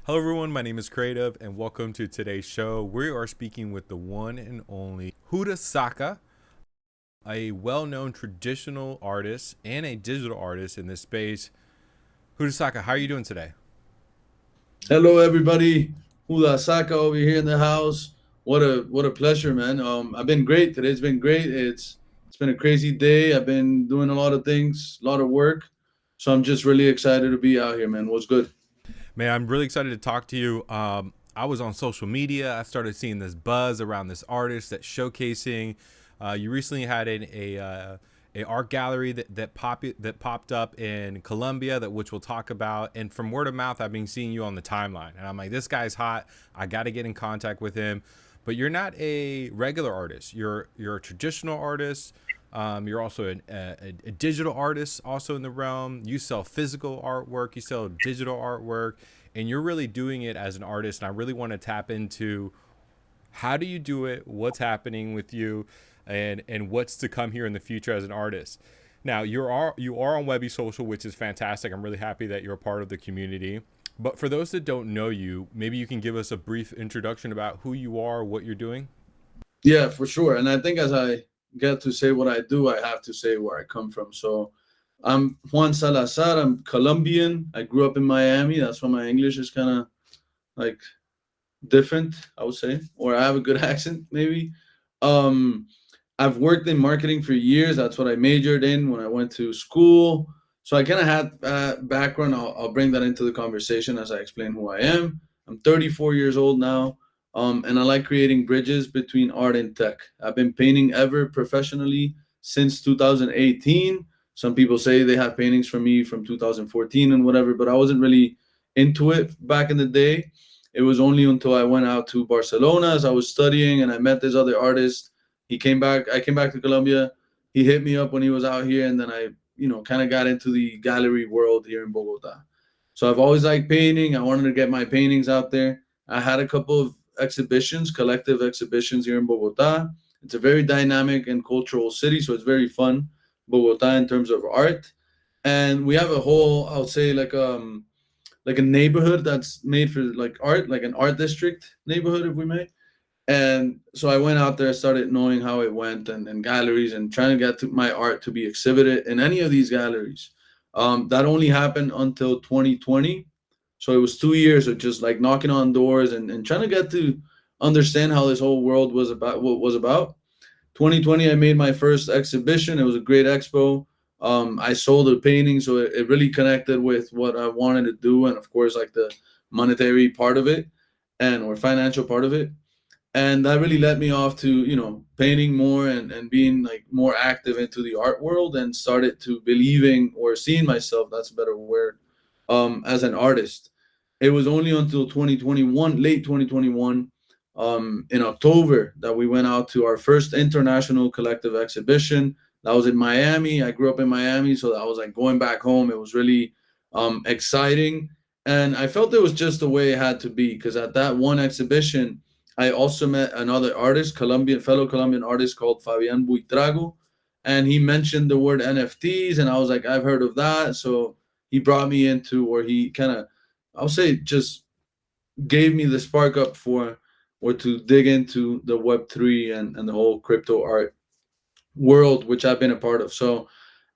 Hello, everyone. My name is Creative, and welcome to today's show. We are speaking with the one and only JUDASACA, a well known traditional artist and a digital artist in this space. JUDASACA, how are you doing today? Hello, everybody. JUDASACA over here in the house. What a pleasure, man. I've been great. Today's been great. It's been a crazy day. I've been doing a lot of things, a lot of work. So I'm just really excited to be out here, man. What's good? Man, I'm really excited to talk to you. I was on social media. I started seeing this buzz around this artist that's showcasing. You recently had a art gallery that popped up in Colombia that which we'll talk about. And from word of mouth, I've been seeing you on the timeline, and I'm like, this guy's hot. I got to get in contact with him. But you're not a regular artist. You're a traditional artist. You're also a digital artist, also in the realm. You sell physical artwork, you sell digital artwork, and you're really doing it as an artist. And I really want to tap into how do you do it, what's happening with you, and what's to come here in the future as an artist. Now you are on Webbie Social, which is fantastic. I'm really happy that you're a part of the community. But for those that don't know you, maybe you can give us a brief introduction about who you are, what you're doing. Yeah, for sure. And I think as I get to say what I do, I have to say where I come from. So I'm Juan Salazar. I'm Colombian. I grew up in Miami. That's why my English is kind of like different, I would say, or I have a good accent, maybe. Um, I've worked in marketing for years. That's what I majored in when I went to school. So I kind of had background. I'll bring that into the conversation as I explain who I am. I'm 34 years old now, and I like creating bridges between art and tech. I've been painting ever professionally since 2018. Some people say they have paintings from me from 2014 and whatever, but I wasn't really into it back in the day. It was only until I went out to Barcelona as I was studying and I met this other artist. He came back. I came back to Colombia. He hit me up when he was out here, and then I, kind of got into the gallery world here in Bogota. So I've always liked painting. I wanted to get my paintings out there. I had a couple of exhibitions, collective exhibitions here in Bogota. It's a very dynamic and cultural city, so it's very fun, Bogota, in terms of art. And we have a whole, I would say, like a neighborhood that's made for like art, like an art district neighborhood, if we may. And so I went out there, started knowing how it went, and galleries, and trying to get to my art to be exhibited in any of these galleries. That only happened until 2020. So it was 2 years of just like knocking on doors and trying to get to understand how this whole world was about, what was about. 2020, I made my first exhibition. It was a great expo. I sold a painting, so it really connected with what I wanted to do, and of course, like the monetary part of it, and or financial part of it. And that really led me off to painting more and being like more active into the art world, and started to believing or seeing myself, that's a better word, as an artist. It was only until 2021, late 2021, in October, that we went out to our first international collective exhibition. That was in Miami. I grew up in Miami, so that was like going back home. It was really exciting, and I felt it was just the way it had to be, because at that one exhibition I also met another artist, fellow Colombian artist called Fabian Buitrago, and he mentioned the word NFTs, and I was like, I've heard of that. So he brought me into, or he kind of, I'll say, just gave me the spark up for, or to dig into the Web3 and the whole crypto art world, which I've been a part of. So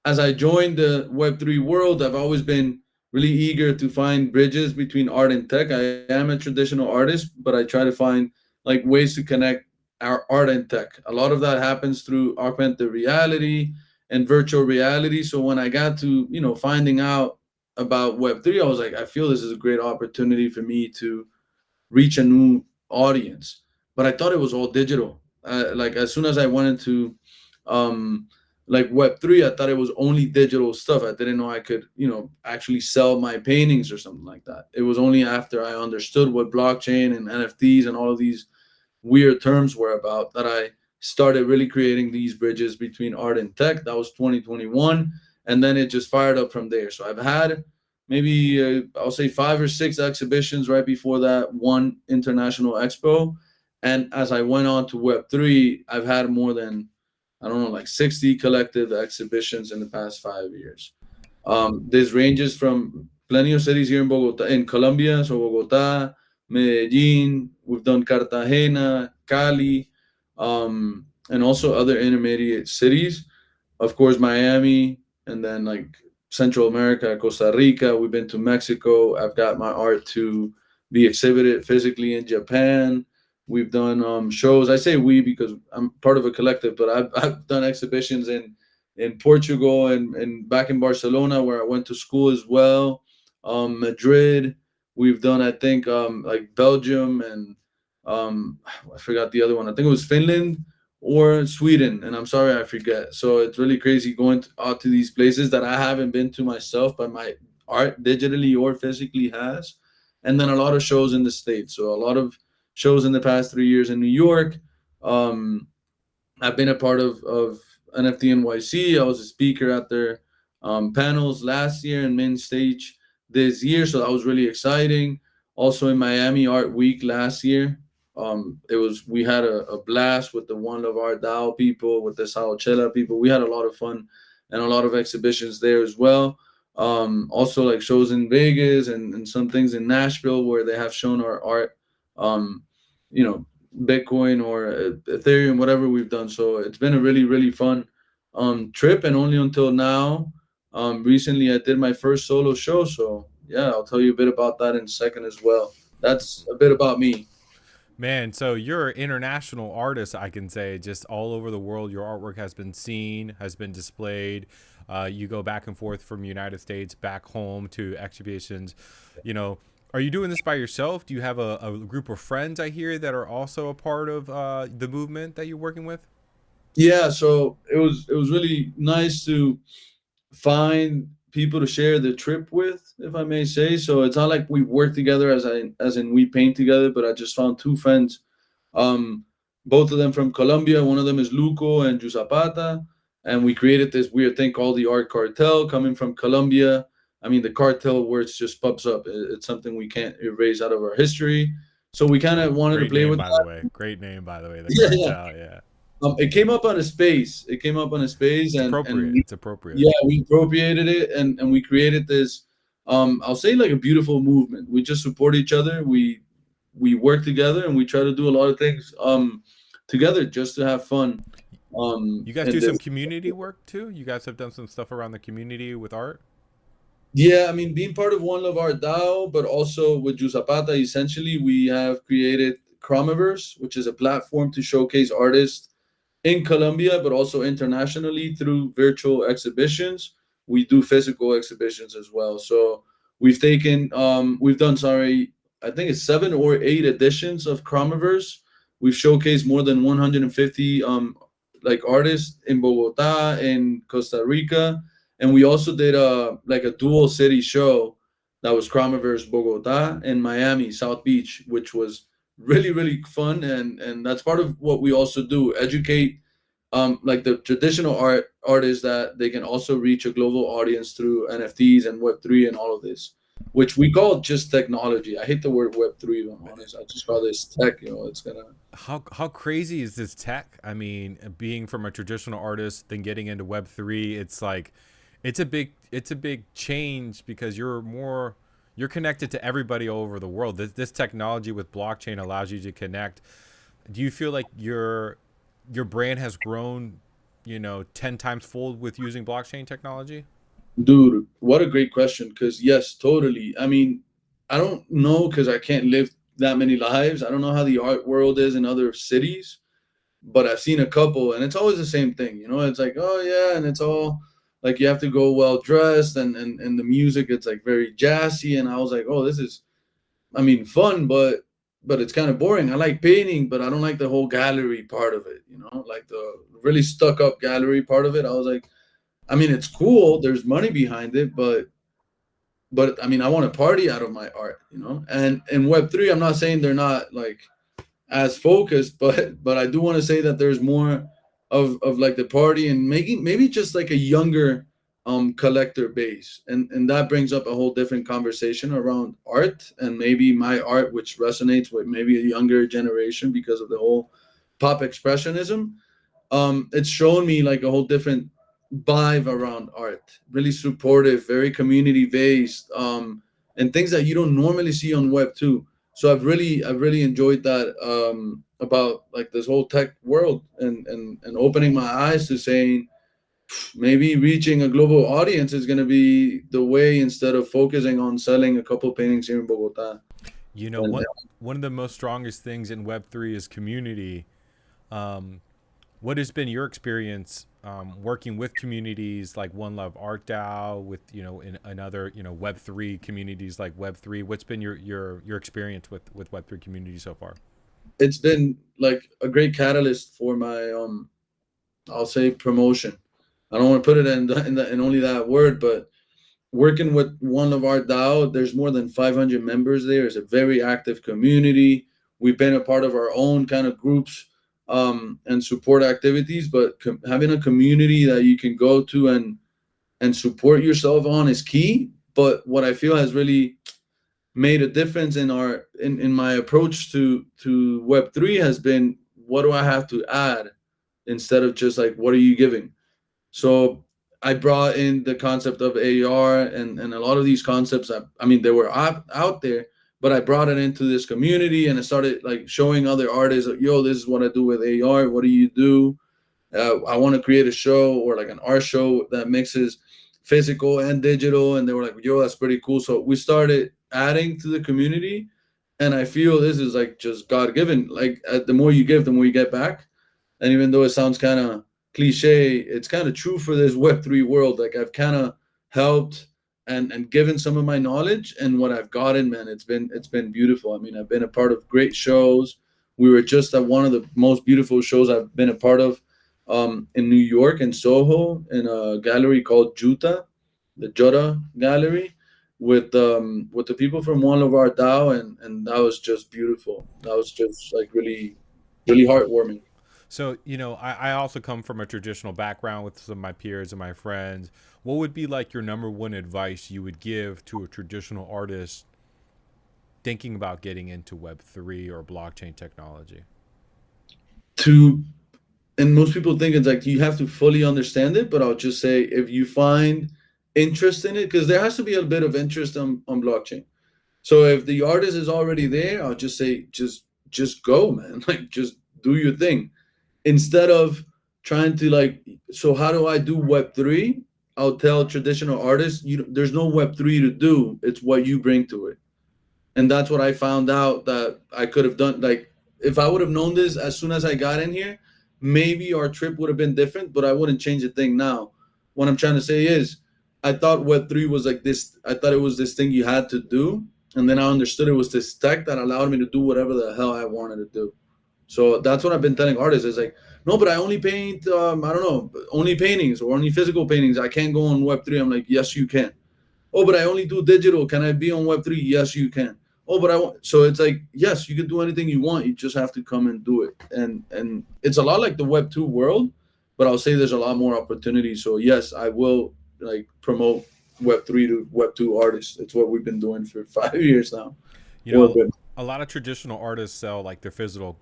as I joined the Web3 world, I've always been really eager to find bridges between art and tech. I am a traditional artist, but I try to find like ways to connect our art and tech. A lot of that happens through augmented reality and virtual reality. So when I got to, finding out about Web3, I was like, I feel this is a great opportunity for me to reach a new audience. But I thought it was all digital. Like as soon as I went into um, like Web3, I thought it was only digital stuff. I didn't know I could, actually sell my paintings or something like that. It was only after I understood what blockchain and NFTs and all of these weird terms were about that I started really creating these bridges between art and tech. That was 2021, and then it just fired up from there. So I've had maybe I'll say 5 or 6 exhibitions right before that one international expo, and as I went on to Web3, I've had more than, I don't know, like 60 collective exhibitions in the past 5 years. This ranges from plenty of cities here in Bogota, in Colombia. So Bogota, Medellin, we've done Cartagena, Cali, and also other intermediate cities. Of course, Miami, and then like Central America, Costa Rica. We've been to Mexico. I've got my art to be exhibited physically in Japan. We've done shows. I say we because I'm part of a collective, but I've done exhibitions in Portugal and back in Barcelona where I went to school as well. Madrid. We've done, I think, like Belgium and I forgot the other one. I think it was Finland or Sweden, and I'm sorry I forget. So it's really crazy going out to these places that I haven't been to myself, but my art digitally or physically has. And then a lot of shows in the States. So a lot of shows in the past 3 years in New York. Um, I've been a part of NFT NYC. I was a speaker at their panels last year and main stage this year, so that was really exciting. Also in Miami Art Week last year, we had a blast with the One Love Art DAO people, with the Sao Chela people. We had a lot of fun and a lot of exhibitions there as well. Also like shows in Vegas and some things in Nashville where they have shown our art. Um, you know, Bitcoin or Ethereum, whatever we've done. So it's been a really, really fun trip. And only until now, recently I did my first solo show. So yeah, I'll tell you a bit about that in a second as well. That's a bit about me. Man, so you're an international artist, I can say, just all over the world. Your artwork has been seen, has been displayed. You go back and forth from United States back home to exhibitions. You know, are you doing this by yourself? Do you have a group of friends, I hear, that are also a part of the movement that you're working with? Yeah, so it was really nice to find people to share the trip with, if I may say. So it's not like we work together as in we paint together, but I just found two friends, um, both of them from Colombia. One of them is Luco and Jusapata, and we created this weird thing called the Art Cartel, coming from Colombia. I mean, the cartel words just pops up. It's something we can't erase out of our history. So we kind of wanted to Great play name, with by the that. way. Great name, by the way. The Yeah, yeah. cartel. Yeah, It came up on a space. It came up on a space, it's and appropriate. It's appropriate. yeah, we appropriated it, and we created this. I'll say like a beautiful movement. We just support each other. We work together, and we try to do a lot of things together just to have fun. You guys In do this. some community work too? You guys have done some stuff around the community with art? Yeah, I mean, being part of One Love Art DAO, but also with Jusapata, essentially, we have created Chromiverse, which is a platform to showcase artists in Colombia, but also internationally through virtual exhibitions. We do physical exhibitions as well. So we've done, sorry, I think it's 7 or 8 editions of Chromiverse. We've showcased more than 150 like artists in Bogota, in Costa Rica, and we also did a dual city show that was Chromiverse Bogota and Miami South Beach, which was really really fun, and that's part of what we also do, educate like the traditional artists that they can also reach a global audience through NFTs and Web3 and all of this, which we call just technology. I hate the word Web3, if I'm honest. I just call this tech. It's gonna. How crazy is this tech? I mean, being from a traditional artist, then getting into Web3, it's like it's a big change because you're connected to everybody all over the world. This technology with blockchain allows you to connect. Do you feel like your brand has grown, 10 times fold with using blockchain technology? Dude, what a great question. Because yes, totally. I mean, I don't know because I can't live that many lives. I don't know how the art world is in other cities, but I've seen a couple, and it's always the same thing. It's like, oh yeah, and it's all like you have to go well dressed, and the music it's like very jazzy, and I was like, oh, this is, I mean, fun, but it's kind of boring. I like painting, but I don't like the whole gallery part of it. Like the really stuck up gallery part of it. I was like, I mean, it's cool. There's money behind it, but I mean, I want to party out of my art. And in Web3, I'm not saying they're not like as focused, but I do want to say that there's more of like the party and making maybe just like a younger collector base, and that brings up a whole different conversation around art and maybe my art, which resonates with maybe a younger generation because of the whole pop expressionism. It's shown me like a whole different vibe around art, really supportive, very community based, and things that you don't normally see on Web 2. So I've really enjoyed that, about like this whole tech world, and opening my eyes to saying maybe reaching a global audience is going to be the way, instead of focusing on selling a couple paintings here in Bogota. You know, And one of the most strongest things in Web3 is community. What has been your experience working with communities like One Love Art DAO, with in other Web3 communities like Web3? What's been your experience with Web3 community so far? it's been like a great catalyst for my, I'll say, promotion. I don't want to put it in only that word, but working with One of Our DAO, there's more than 500 members there. It's a very active community. We've been a part of our own kind of groups, and support activities, but having a community that you can go to and support yourself on is key. But what I feel has really made a difference in my approach to Web3 has been, what do I have to add, instead of just like, what are you giving? So I brought in the concept of AR, and a lot of these concepts, I mean, they were out there, but I brought it into this community, and I started like showing other artists, like, yo, this is what I do with AR. What do you do? I want to create a show, or like an art show that mixes physical and digital. And they were like, yo, that's pretty cool. So we started adding to the community. And I feel this is like just God given. Like, the more you give, the more you get back. And even though it sounds kind of cliche, it's kind of true for this Web3 world. Like, I've kind of helped and given some of my knowledge, and what I've gotten, man, it's been beautiful. I mean, I've been a part of great shows. We were just at one of the most beautiful shows I've been a part of, in New York, in Soho, in a gallery called Juta, the Jota Gallery, with the people from One of Our DAO, and that was just beautiful. That was just like really, really heartwarming. So, I also come from a traditional background with some of my peers and my friends. What would be like your number one advice you would give to a traditional artist thinking about getting into Web3 or blockchain technology? To And most people think it's like you have to fully understand it, but I'll just say, if you find interest in it, because there has to be a bit of interest on blockchain. So if the artist is already there, I'll just say, just go, man. Like, just do your thing, instead of trying to like, so how do I do Web3? I'll tell traditional artists, there's no Web3 to do. It's what you bring to it. And that's what I found out that I could have done. Like, if I would have known this as soon as I got in here, maybe our trip would have been different, but I wouldn't change a thing now. What I'm trying to say is, I thought Web3 was like this. I thought it was this thing you had to do. And then I understood it was this tech that allowed me to do whatever the hell I wanted to do. So that's what I've been telling artists. It's like, no, but I only paint, I don't know, only paintings or only physical paintings. I can't go on Web3. I'm like, yes, you can. Oh, but I only do digital. Can I be on Web3? Yes, you can. Oh, but I want. So it's like, yes, you can do anything you want. You just have to come and do it. And it's a lot like the Web2 world, but I'll say there's a lot more opportunities. So yes, I will like promote Web3 to Web2 artists. It's what we've been doing for 5 years now. You Or a know, bit. a lot of traditional artists sell like their physical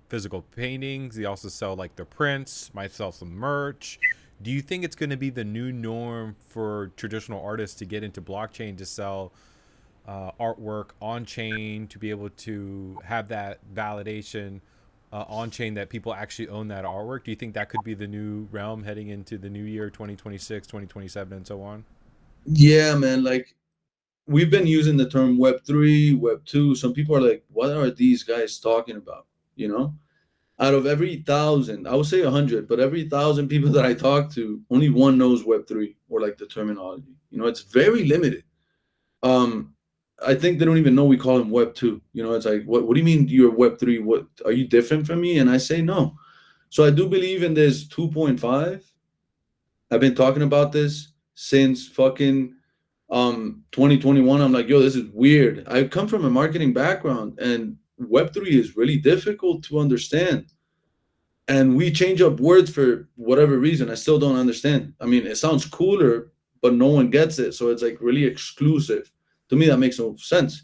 paintings. They also sell like their prints, might sell some merch. Do you think it's going to be the new norm for traditional artists to get into blockchain to sell artwork on chain, to be able to have that validation on chain that people actually own that artwork? Do you think that could be the new realm heading into the new year, 2026, 2027, and so on? Yeah, man. Like, we've been using the term Web3, Web2. Some people are like, what are these guys talking about? You know, out of every thousand, I would say 100, but every thousand people that I talk to, only one knows Web3 or like the terminology. It's very limited. Um, I think they don't even know we call him Web2. It's like, what do you mean you're Web3? What, are you different from me? And I say no. So I do believe in this 2.5. I've been talking about this since fucking 2021. I'm like, yo, this is weird. I come from a marketing background, and Web3 is really difficult to understand. And we change up words for whatever reason. I still don't understand. I mean, it sounds cooler, but no one gets it. So it's like really exclusive. To me, that makes no sense.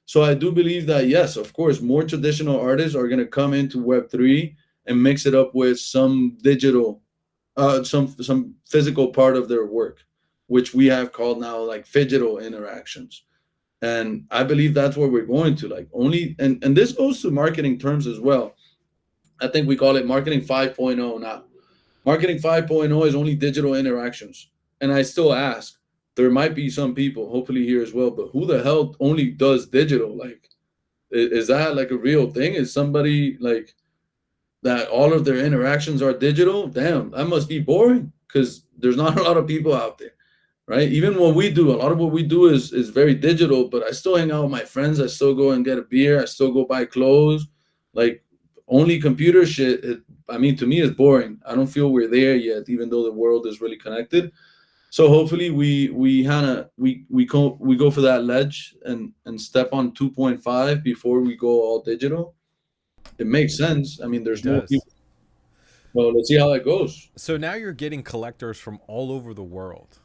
So I do believe that, yes, of course, more traditional artists are going to come into Web3 and mix it up with some digital some physical part of their work, which we have called now like phygital interactions. And I believe that's where we're going to, like, only, and this goes to marketing terms as well. I think we call it marketing 5.0 now. Marketing 5.0 is only digital interactions. And I still ask, there might be some people, hopefully here as well, but who the hell only does digital? Like, is that like a real thing? Is somebody like that all of their interactions are digital? Damn, that must be boring because there's not a lot of people out there, right? Even what we do, a lot of what we do is very digital, but I still hang out with my friends. I still go and get a beer. I still go buy clothes. Like, only computer shit, I mean, to me, is boring. I don't feel we're there yet, even though the world is really connected. So hopefully we go for that ledge and step on 2.5 before we go all digital. It makes sense. I mean, It there's more does. people. Well, let's see how that goes. So now you're getting collectors from all over the world.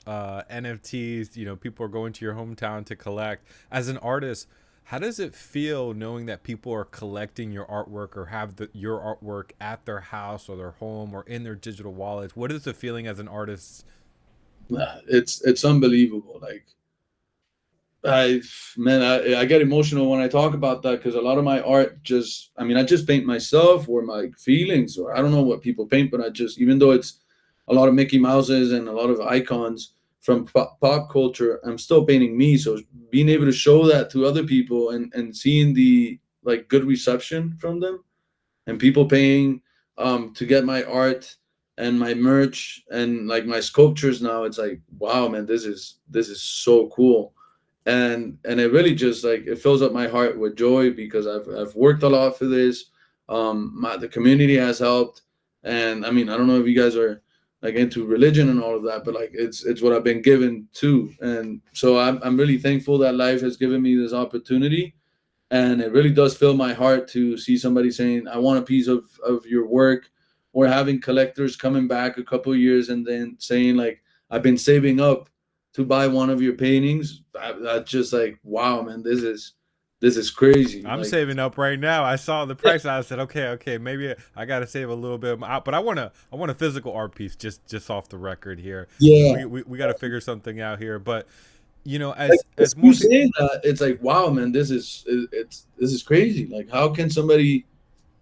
NFTs, people are going to your hometown to collect. As an artist, how does it feel knowing that people are collecting your artwork or have your artwork at their house or their home or in their digital wallets? What is the feeling as an artist? It's unbelievable. Like, I man, I get emotional when I talk about that because a lot of my art just, I mean, I just paint myself or my feelings, or I don't know what people paint, but I just, even though it's a lot of Mickey Mouses and a lot of icons from pop culture, I'm still painting me. So being able to show that to other people and seeing the like good reception from them and people paying to get my art and my merch and like my sculptures now, it's like, wow, man, this is so cool. And it really just like it fills up my heart with joy because I've worked a lot for this. The community has helped, and I mean, I don't know if you guys are like into religion and all of that, but like it's what I've been given too. And so I'm really thankful that life has given me this opportunity, and it really does fill my heart to see somebody saying, I want a piece of your work, or having collectors coming back a couple of years and then saying like, I've been saving up to buy one of your paintings. That's just like, wow, man, this is crazy. I'm Like, saving up right now. I saw the price. I said, okay, maybe I got to save a little bit. But I want a physical art piece just off the record here. yeah, We got to figure something out here. But like as you more people, saying that, it's like, wow, man, this is crazy. Like, how can somebody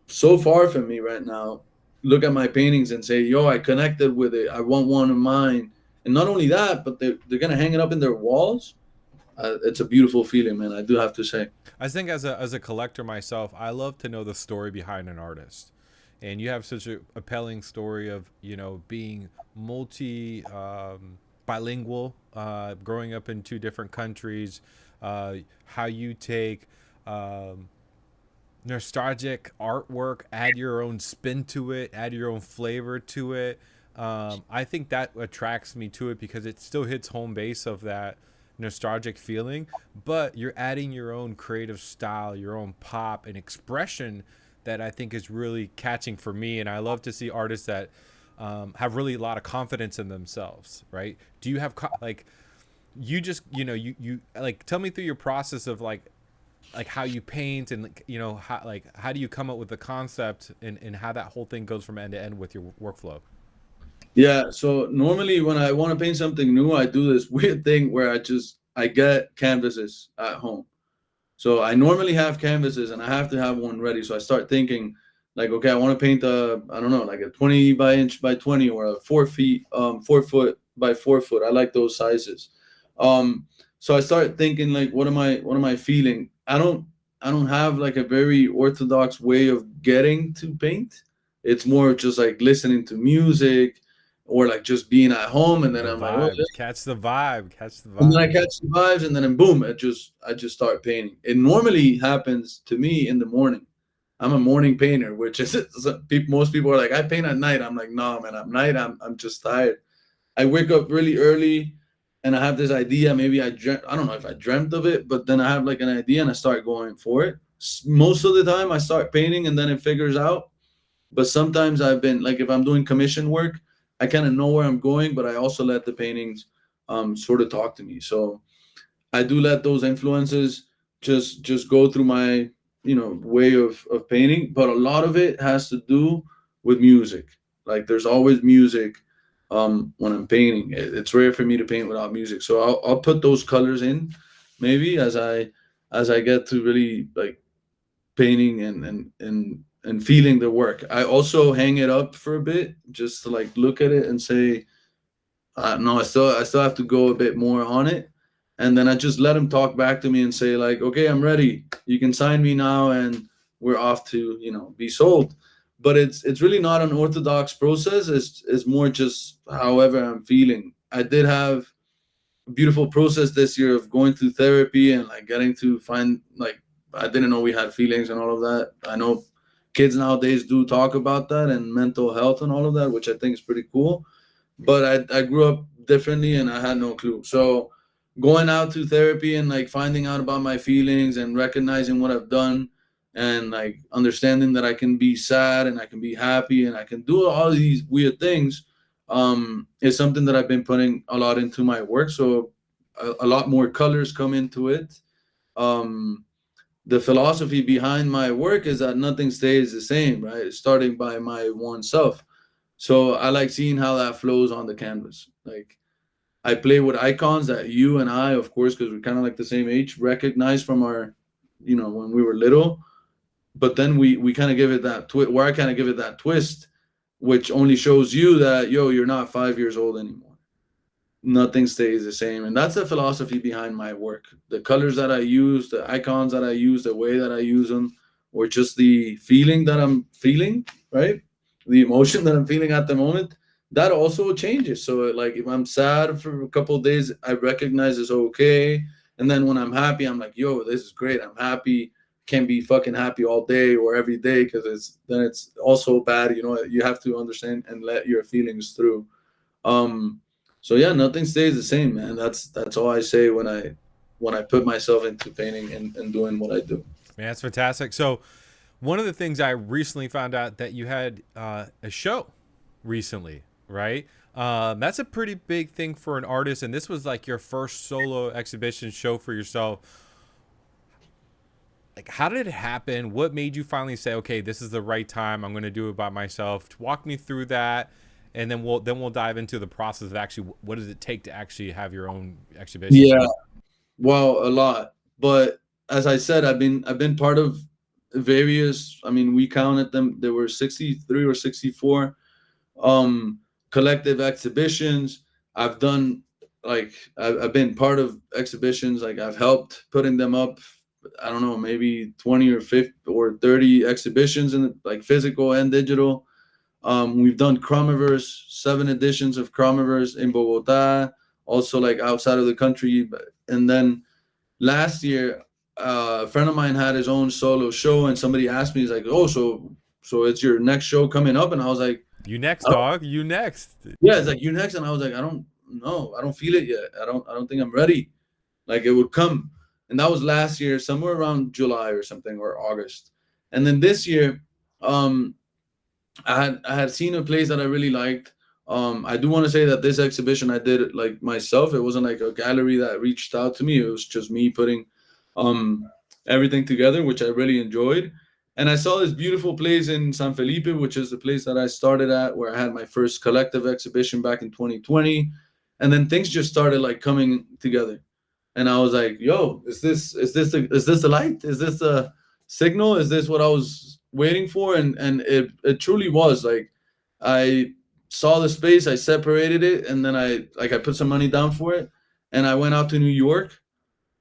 so far from me right now look at my paintings and say, yo, I connected with it, I want one of mine? And not only that, but they're gonna hang it up in their walls. It's a beautiful feeling, man, I do have to say. I think as a collector myself, I love to know the story behind an artist. And you have such a compelling story of being multi bilingual, growing up in two different countries, how you take nostalgic artwork, add your own spin to it, add your own flavor to it. I think that attracts me to it because it still hits home base of that nostalgic feeling, but you're adding your own creative style, your own pop and expression that I think is really catching for me. And I love to see artists that have really a lot of confidence in themselves, right? Do you have like you just you like tell me through your process of like how you paint and how do you come up with the concept and how that whole thing goes from end to end with your workflow? Yeah, so normally when I want to paint something new, I do this weird thing where I get canvases at home. So I normally have canvases and I have to have one ready. So I start thinking like, okay, I want to paint I don't know, like a 20 by inch by 20 or a 4 feet, 4 foot by 4 foot. I like those sizes. So I start thinking like, what am I feeling? I don't have like a very orthodox way of getting to paint. It's more just like listening to music or like just being at home. And then The I'm like, oh, vibe, catch the vibe, catch the and then I vibe. catch the vibes, and then boom, I just start painting. It normally happens to me in the morning. I'm a morning painter, which is most people are like, I paint at night. I'm like, no, man, at night I'm just tired. I wake up really early, and I have this idea. Maybe I don't know if I dreamt of it, but then I have like an idea, and I start going for it. Most of the time, I start painting, and then it figures out. But sometimes I've been like, if I'm doing commission work, I kind of know where I'm going, but I also let the paintings sort of talk to me. So I do let those influences just go through my way of painting, but a lot of it has to do with music. Like there's always music when I'm painting. It's rare for me to paint without music. So I'll put those colors in maybe as I get to really like painting and feeling the work. I also hang it up for a bit just to like look at it and say, no, I still have to go a bit more on it. And then I just let him talk back to me and say like, okay, I'm ready. You can sign me now, and we're off to, you know, be sold. But it's really not an orthodox process. It's more just however I'm feeling. I did have a beautiful process this year of going through therapy and like getting to find like, I didn't know we had feelings and all of that. I know kids nowadays do talk about that and mental health and all of that, which I think is pretty cool. But I grew up differently and I had no clue. So going out to therapy and like finding out about my feelings and recognizing what I've done and like understanding that I can be sad and I can be happy and I can do all these weird things is something that I've been putting a lot into my work. So a lot more colors come into it. Um, the philosophy behind my work is that nothing stays the same, right? Starting by my one self. So I like seeing how that flows on the canvas. Like I play with icons that you and I, of course, because we're kind of like the same age, recognize from our, you know, when we were little. But then we kind of give it that twist, where I kind of give it that twist, which only shows you that, yo, you're not 5 years old anymore. Nothing stays the same. And that's the philosophy behind my work. The colors that I use, the icons that I use, the way that I use them, or just the feeling that I'm feeling, right? The emotion that I'm feeling at the moment, that also changes. So like if I'm sad for a couple of days, I recognize it's okay. And then when I'm happy, I'm like, yo, this is great. I'm happy. Can't be fucking happy all day or every day because it's also bad. You know, you have to understand and let your feelings through. Um, so yeah, nothing stays the same, man. That's all I say when I put myself into painting and doing what I do. Man, that's fantastic. So, one of the things I recently found out that you had a show recently, right? That's a pretty big thing for an artist, and this was like your first solo exhibition show for yourself. Like, how did it happen? What made you finally say, okay, this is the right time? I'm going to do it by myself. Walk me through that, and then we'll dive into the process of actually what does it take to actually have your own exhibition Yeah, show. well, a lot. But as I said, I've been part of various. I mean, we counted them. There were 63 or 64 um collective exhibitions. I've done like I've been part of exhibitions. Like I've helped putting them up. I don't know, maybe 20 or 50 or 30 exhibitions in like physical and digital. We've done Chromiverse, 7 editions of Chromiverse in Bogota, also like outside of the country. And then last year, a friend of mine had his own solo show, and somebody asked me, he's like, "Oh, so it's your next show coming up?" And I was like, You next, I don't, dog. You next. "Yeah, it's like you next." And I was like, "I don't know, I don't feel it yet. I don't think I'm ready." Like it would come, and that was last year, somewhere around July or something or August. And then this year, um, I had seen a place that I really liked. I do want to say that this exhibition I did it like myself. It wasn't like a gallery that reached out to me. It was just me putting um, everything together, which I really enjoyed. And I saw this beautiful place in San Felipe, which is the place that I started at, where I had my first collective exhibition back in 2020. And then things just started like coming together. And I was like, "Yo, is this the light? Is this the signal? Is this what I was waiting for?" And it truly was. Like I saw the space, I separated it, and then I put some money down for it, and I went out to New York,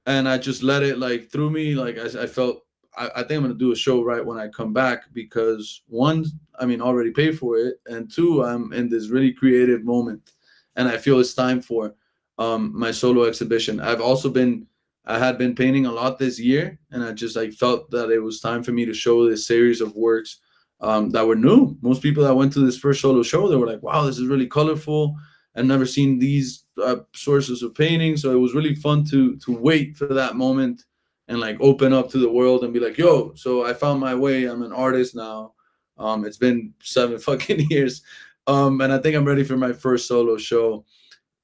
and I just let it like through me. Like I felt I think I'm gonna do a show right when I come back because one, I mean, already paid for it, and two, I'm in this really creative moment, and I feel it's time for my solo exhibition. I had been painting a lot this year, and I just like felt that it was time for me to show this series of works that were new. Most people that went to this first solo show, they were like, "Wow, this is really colorful. I've never seen these sources of painting." So it was really fun to wait for that moment and like open up to the world and be like, "Yo, so I found my way. I'm an artist now. It's been 7 fucking years, and I think I'm ready for my first solo show."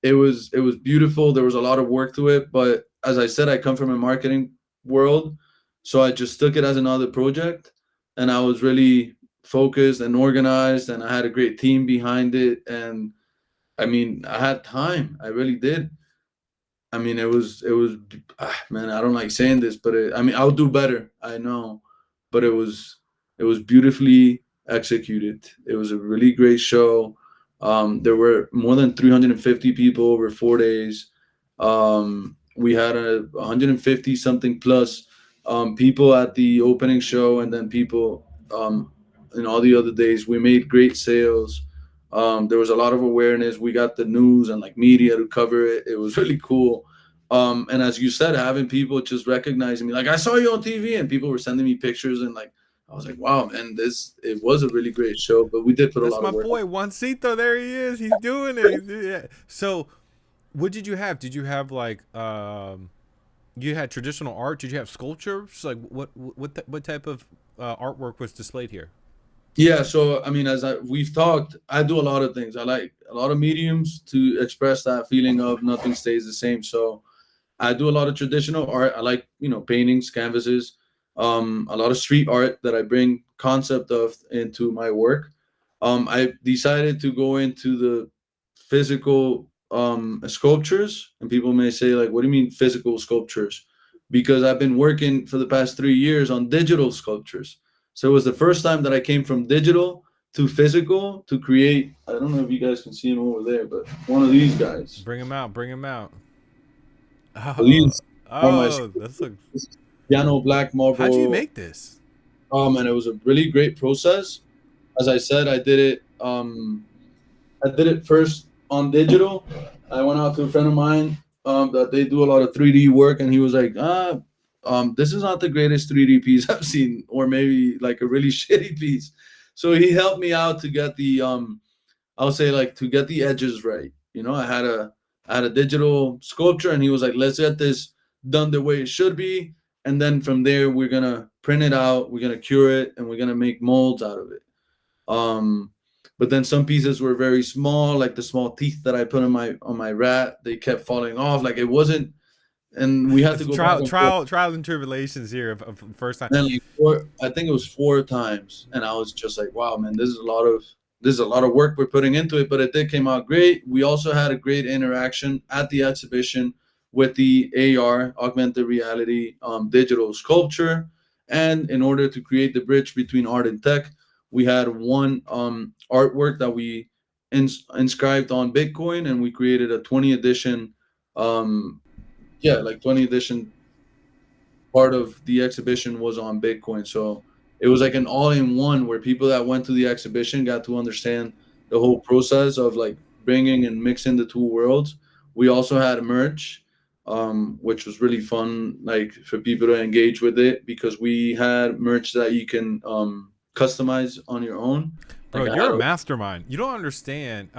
It was beautiful. There was a lot of work to it, but as I said, I come from a marketing world, so I just took it as another project, and I was really focused and organized, and I had a great team behind it. And I mean, I had time. I really did. I mean, it was man, I don't like saying this, but I mean, I'll do better. I know, but it was beautifully executed. It was a really great show. There were more than 350 people over 4 days. We had 150 something plus people at the opening show, and then people in all the other days. We made great sales. There was a lot of awareness. We got the news and like media to cover it. It was really cool. And as you said, having people just recognizing me, like I saw you on TV, and people were sending me pictures, and like I was like, wow, man, it was a really great show. But we did put a That's lot of my work. boy Juancito. There he is. He's doing it. Yeah. So, what did you have? Did you have like you had traditional art? Did you have sculptures? Like what type of artwork was displayed here? Yeah, so I mean, we've talked, I do a lot of things. I like a lot of mediums to express that feeling of nothing stays the same. So I do a lot of traditional art. I like, paintings, canvases, a lot of street art that I bring concept of into my work. I decided to go into the physical sculptures, and people may say like, "What do you mean physical sculptures?" Because I've been working for the past 3 years on digital sculptures. So it was the first time that I came from digital to physical to create. I don't know if you guys can see him over there, but one of these guys. Bring him out. Bring him out. So Oh, these are my oh, that's a. piano black How'd you marble. make this? And it was a really great process. As I said, I did it first on digital. I went out to a friend of mine that they do a lot of 3D work, and he was like, this is not the greatest 3D piece I've seen, or maybe like a really shitty piece. So he helped me out to get the I'll say like to get the edges right. I had a digital sculpture, and he was like, let's get this done the way it should be, and then from there we're gonna print it out, we're gonna cure it, and we're gonna make molds out of it. Um, but then some pieces were very small, like the small teeth that I put on my rat. They kept falling off, like it wasn't, and we had to It's go back and forth. trials and tribulations here of first time. And like I think it was 4 times, and I was just like, wow, man, this is a lot of work we're putting into it, but it did came out great. We also had a great interaction at the exhibition with the AR, augmented reality, digital sculpture. And in order to create the bridge between art and tech, we had one artwork that we inscribed on Bitcoin, and we created a 20 edition, yeah, like 20 edition part of the exhibition was on Bitcoin. So it was like an all-in-one where people that went to the exhibition got to understand the whole process of like bringing and mixing the two worlds. We also had merch, which was really fun, like for people to engage with it, because we had merch that you can customize on your own. Bro, Like I you're had a a, mastermind. You don't understand.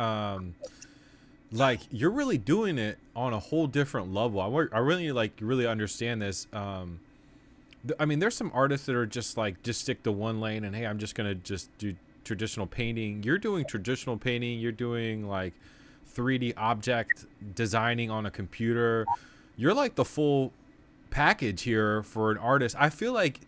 Like you're really doing it on a whole different level. I really like really understand this. I mean, there's some artists that are just like just stick to one lane and hey, I'm just gonna just do traditional painting. You're doing traditional painting. You're doing like 3D object designing on a computer. You're like the full package here for an artist. I feel like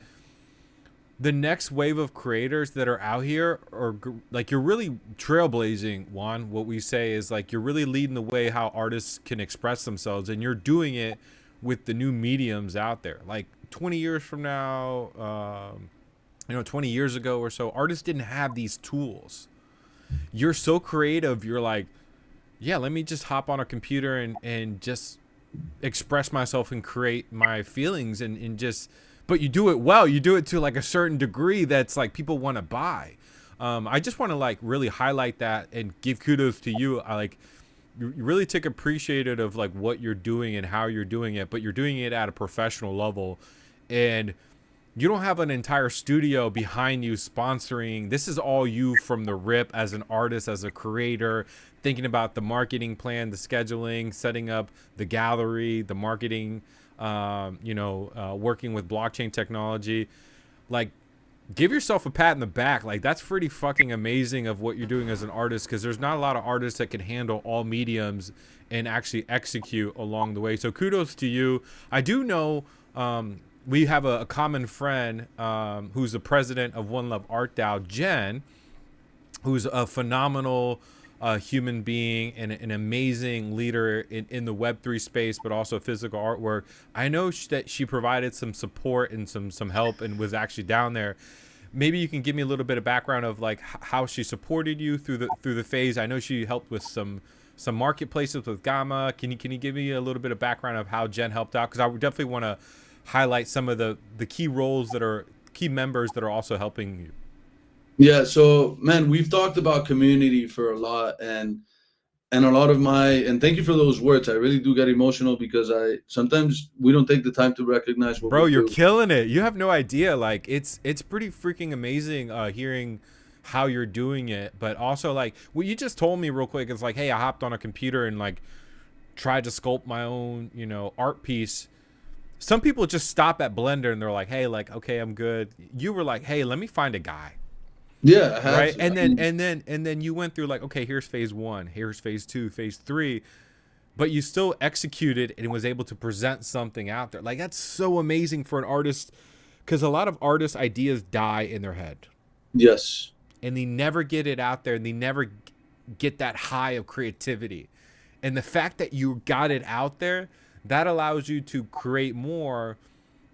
the next wave of creators that are out here are like you're really trailblazing. Juan, what we say is like you're really leading the way how artists can express themselves, and you're doing it with the new mediums out there. Like 20 years from now, 20 years ago or so, artists didn't have these tools. You're so creative. You're like, yeah, let me just hop on a computer and just express myself and create my feelings and just, but you do it well. You do it to like a certain degree that's like people want to buy. I just want to like really highlight that and give kudos to you. I like you really take appreciated of like what you're doing and how you're doing it, but you're doing it at a professional level, and you don't have an entire studio behind you sponsoring. This is all you from the rip as an artist, as a creator, thinking about the marketing plan, the scheduling, setting up the gallery, the marketing, working with blockchain technology. Like, give yourself a pat in the back. Like, that's pretty fucking amazing of what you're doing as an artist, because there's not a lot of artists that can handle all mediums and actually execute along the way. So kudos to you. I do know we have a common friend who's the president of One Love Art DAO, Jen, who's a phenomenal human being and an amazing leader in the Web3 space, but also physical artwork. I know that she provided some support and some help and was actually down there. Maybe you can give me a little bit of background of like how she supported you through the phase. I know she helped with some marketplaces with Gamma. Can you give me a little bit of background of how Jen helped out? Because I would definitely want to highlight some of the key roles that are key members that are also helping you. Yeah, so man, we've talked about community for a lot, and a lot of and thank you for those words. I really do get emotional because sometimes we don't take the time to recognize what Bro, we you're do. killing it. You have no idea. Like it's pretty freaking amazing hearing how you're doing it, but also like what you just told me real quick is like, hey, I hopped on a computer and like tried to sculpt my own, art piece. Some people just stop at Blender and they're like, hey, like, okay, I'm good. You were like, hey, let me find a guy. Yeah, I have Right. to. And then you went through like, okay, here's phase 1, here's phase 2, phase 3, but you still executed and was able to present something out there. Like that's so amazing for an artist, because a lot of artists' ideas die in their head Yes. and they never get it out there and they never get that high of creativity. And the fact that you got it out there, that allows you to create more.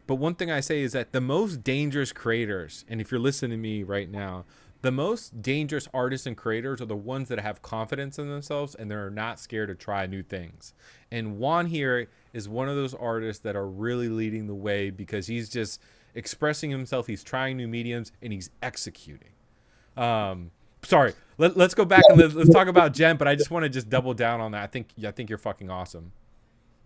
But one thing I say is that the most dangerous creators, and if you're listening to me right now, the most dangerous artists and creators are the ones that have confidence in themselves and they're not scared to try new things. And Juan here is one of those artists that are really leading the way because he's just expressing himself, he's trying new mediums, and he's executing. Sorry, let's go back and let's talk about Jen, but I just want to just double down on that. I think you're fucking awesome.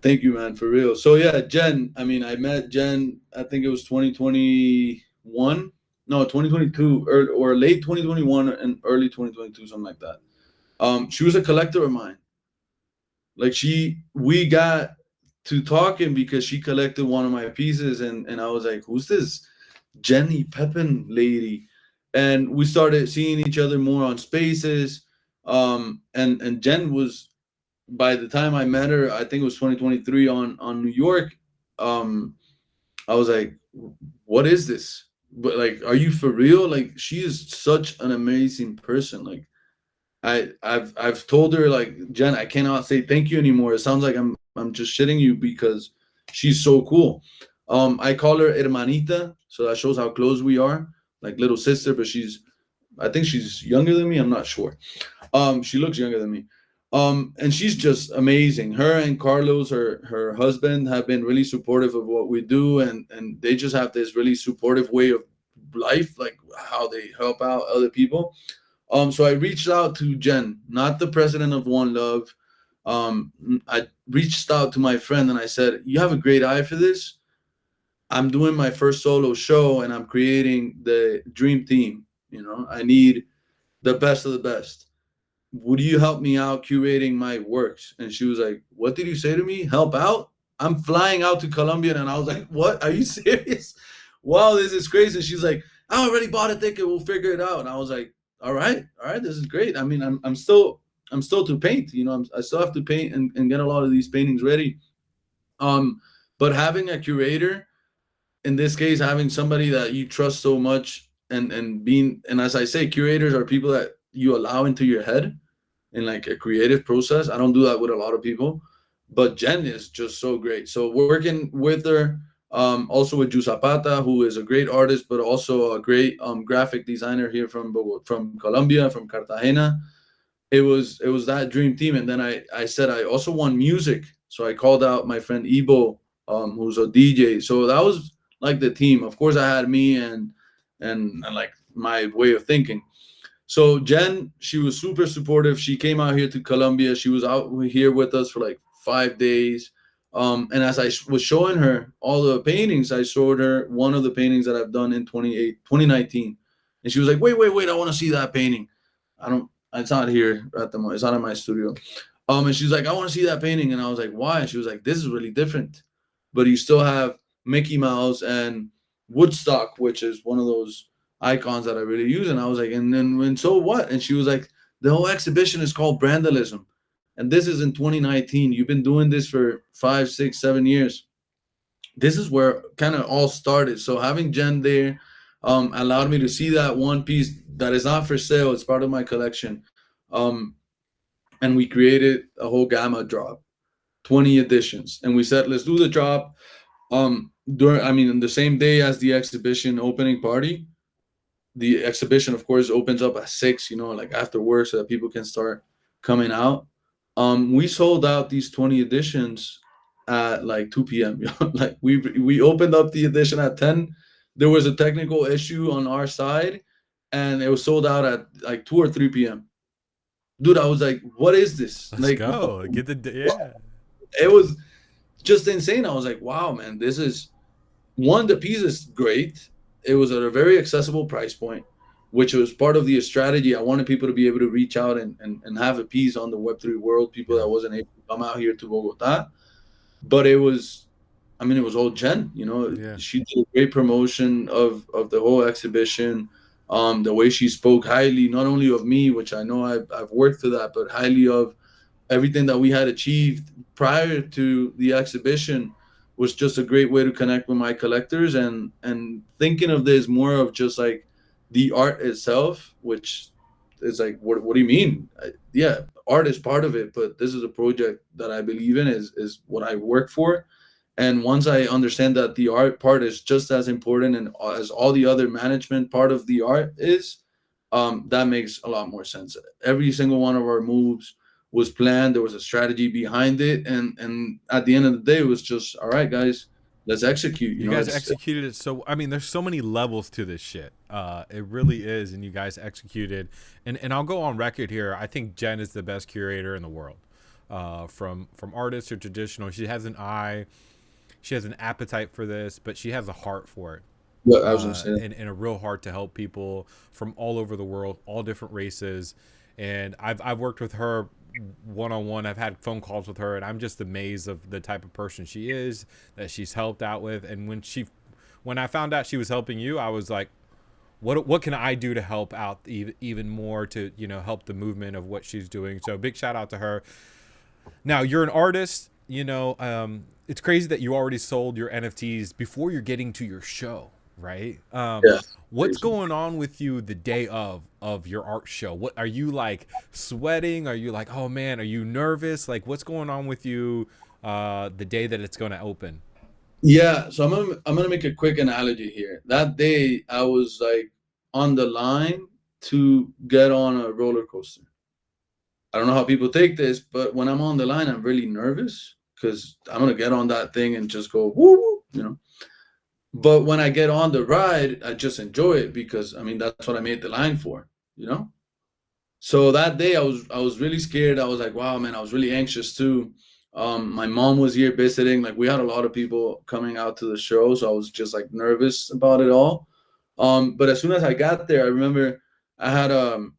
Thank you, man, for real. So yeah, Jen, I mean, I met Jen, I think it was 2021. No, 2022 or late 2021 and early 2022, something like that. She was a collector of mine. Like we got to talking because she collected one of my pieces, and I was like, who's this Jenny Pepin lady? And we started seeing each other more on spaces. And Jen was, by the time I met her, I think it was 2023 on New York. I was like, what is this? But like, are you for real? Like, she is such an amazing person. Like, I've told her, like, Jen, I cannot say thank you anymore. It sounds like I'm just shitting you because she's so cool. I call her hermanita, so that shows how close we are, like little sister. But I think she's younger than me. I'm not sure. She looks younger than me. And she's just amazing. Her and Carlos, her husband, have been really supportive of what we do, and they just have this really supportive way of life, like how they help out other people. So I reached out to Jen, not the president of One Love. I reached out to my friend and I said, "You have a great eye for this. I'm doing my first solo show and I'm creating the dream team. I need the best of the best. Would you help me out curating my works?" And she was like, "What did you say to me? Help out? I'm flying out to Colombian." And I was like, "What? Are you serious? Wow, this is crazy." And she's like, "I already bought a ticket. We'll figure it out." And I was like, all right, this is great. I mean, I'm still to paint. I still have to paint and get a lot of these paintings ready. But having a curator, in this case, having somebody that you trust so much, and as I say, curators are people that you allow into your head in like a creative process. I don't do that with a lot of people, but Jen is just so great. So working with her, also with JUDASACA, who is a great artist, but also a great graphic designer here from Colombia, from Cartagena. It was that dream team. And then I said I also want music, so I called out my friend Ebo, who's a DJ. So that was like the team. Of course, I had me and like my way of thinking. So Jen, she was super supportive. She came out here to Colombia. She was out here with us for like 5 days. And as I was showing her all the paintings, I showed her one of the paintings that I've done in 2019. And she was like, wait, I want to see that painting. It's not here at the moment. It's not in my studio. And she's like, I want to see that painting. And I was like, why? And she was like, this is really different. But you still have Mickey Mouse and Woodstock, which is one of those icons that I really use. And I was like, and so what? And she was like, the whole exhibition is called Brandalism. And this is in 2019. You've been doing this for 5, 6, 7 years. this is where kind of all started. So having Jen there allowed me to see that one piece that is not for sale. It's part of my collection. Um, and we created a whole gamma drop, 20 editions. And we said, let's do the drop in the same day as the exhibition opening party. The exhibition, of course, opens up at 6, like after work, so that people can start coming out. We sold out these 20 editions at like 2 p.m. Like we opened up the edition at 10. There was a technical issue on our side, and it was sold out at like 2 or 3 p.m. Dude, I was like, what is this? Let's Like, go. Get the yeah. it was just insane. I was like, wow, man, this is one, the piece is great. It was at a very accessible price point, which was part of the strategy. I wanted people to be able to reach out and have a piece on the Web3 world, people Yeah. that wasn't able to come out here to Bogota. But it was, it was all Jen, Yeah. she did a great promotion of the whole exhibition. The way she spoke highly, not only of me, which I know I've worked for that, but highly of everything that we had achieved prior to the exhibition was just a great way to connect with my collectors, and thinking of this more of just like the art itself, which is like, what do you mean? Yeah, art is part of it, but this is a project that I believe in, is what I work for. And once I understand that the art part is just as important and as all the other management part of the art is, that makes a lot more sense. Every single one of our moves was planned. There was a strategy behind it, and at the end of the day, it was just, all right, guys, let's execute. You guys It's executed it so. I mean, there's so many levels to this shit. It really is, and you guys executed. And I'll go on record here. I think Jen is the best curator in the world. From artists to traditional, she has an eye. She has an appetite for this, but she has a heart for it. what I was gonna say. And a real heart to help people from all over the world, all different races. And I've worked with her one on one. I've had phone calls with her, and I'm just amazed of the type of person she is, that she's helped out with. And when I found out she was helping you, I was like, what can I do to help out even more to help the movement of what she's doing. So big shout out to her. Now you're an artist. It's crazy that you already sold your NFTs before you're getting to your show, right? Yeah, What's crazy. going on with you the day of your art show? What are you like, sweating? Are you like, oh man, are you nervous? Like, what's going on with you the day that it's going to open? Yeah, so I'm gonna make a quick analogy here. That day, I was like on the line to get on a roller coaster. I don't know how people take this, but when I'm on the line, I'm really nervous because I'm gonna get on that thing and just go woo. But when I get on the ride, I just enjoy it because that's what I made the line for, you know. So that day, I was really scared. I was like, wow, man, I was really anxious too. My mom was here visiting. Like, we had a lot of people coming out to the show, so I was just like nervous about it all. But as soon as I got there, I remember I had a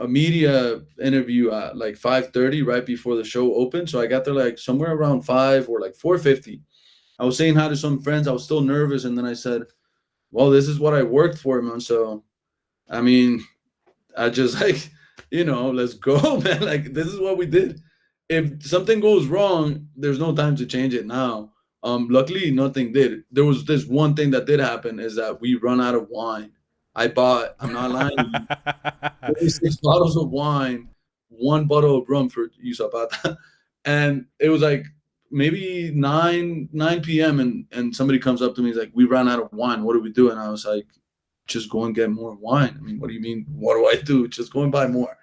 media interview at like 5:30 right before the show opened. So I got there like somewhere around 5 or like 4:50. I was saying hi to some friends. I was still nervous, and then I said, "Well, this is what I worked for, man. So I mean, I just like, let's go, man. Like, this is what we did. If something goes wrong, there's no time to change it now." Luckily, nothing did. There was this one thing that did happen, is that we run out of wine. I'm not lying, 26 bottles of wine, one bottle of rum for you, Zapata. And it was like maybe 9 p.m. and somebody comes up to me, he's like, "We ran out of wine. What do we do?" And I was like, "Just go and get more wine." I mean, what do you mean? What do I do? Just go and buy more.